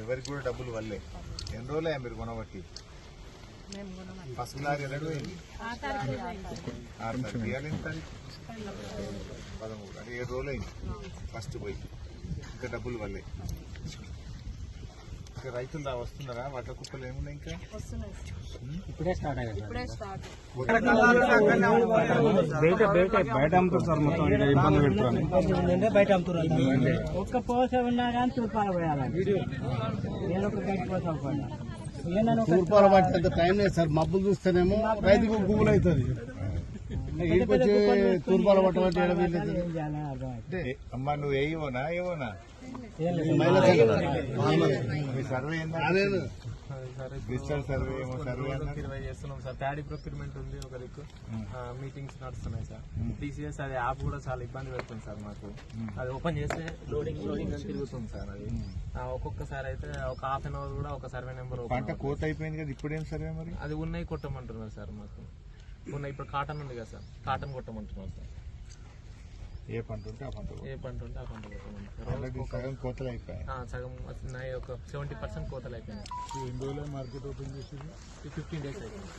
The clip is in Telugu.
ఎవరికి కూడా డబ్బులు వల్లే. ఎన్ని రోజులే మీరు కొనబట్టి? ఫస్ట్ లారీ రెడీ అయింది 6 తారీఖు, ఇవాళ ఎంత తారీఖు? 13, అంటే 7 రోజులు అయింది ఫస్ట్ పోయి. ఇంకా డబ్బులు వల్లే. ఇంకా రైతులు వస్తున్నారా? వడ్ల కుప్పలు ఏమున్నాయి ఇంకా? ఇప్పుడే స్టార్ట్ అయ్యాయి. బయట అమ్ముతారు సార్, మొత్తం ఇబ్బంది పెడుతున్నారు. బయట అమ్ముతున్నారు. ఒక్క పోస ఉన్నా కానీ తూర్పాల పోయాలి. నేను ఒక గంట పోసా పోయినా. తూర్పాల పట్టేంత టైం లేదు సార్. మబ్బులు చూస్తేనేమో రైతుకు గుబులు అవుతుంది. తూర్పాల పట్టమంటే అమ్మా నువ్వు ఏవోనా మీ సర్వే ఏంటంటే డిజిటల్ సర్వే ఏమో సర్వే 20 చేస్తున్నాం సార్. ప్యాడీ ప్రొక్యూర్మెంట్ ఉంది ఒక దిక్కు, మీటింగ్స్ నడుస్తున్నాయి సార్. టీసీఎస్ అది యాప్ కూడా చాలా ఇబ్బంది పెడుతుంది సార్ మాకు. అది ఓపెన్ చేస్తే లోడింగ్ అని తిరుగుతుంది సార్. అది ఒక్కొక్కసారి అయితే ఒక హాఫ్ అన్ అవర్ కూడా ఒక సర్వే నెంబర్ పంట కోత అయిపోయింది కదా, ఇప్పుడేం సర్వే మరి? అది ఉన్నాయి కొట్టమంటున్నారు సార్. మాకు ఉన్నాయి. ఇప్పుడు కాటన్ ఉంది కదా సార్, కాటన్ కొట్టమంటున్నారు సార్. ఏ పంట ఉంటే ఆ పంట కొట్టమంటున్నారు. సగం కోతలు అయిపోయాయి. సగం వస్తున్నాయి. ఒక 70% కోతలు అయిపోయినాయి. ఎన్ని రోజులు మార్కెట్ ఓపెన్ చేసి? 15 days అయిపోయింది.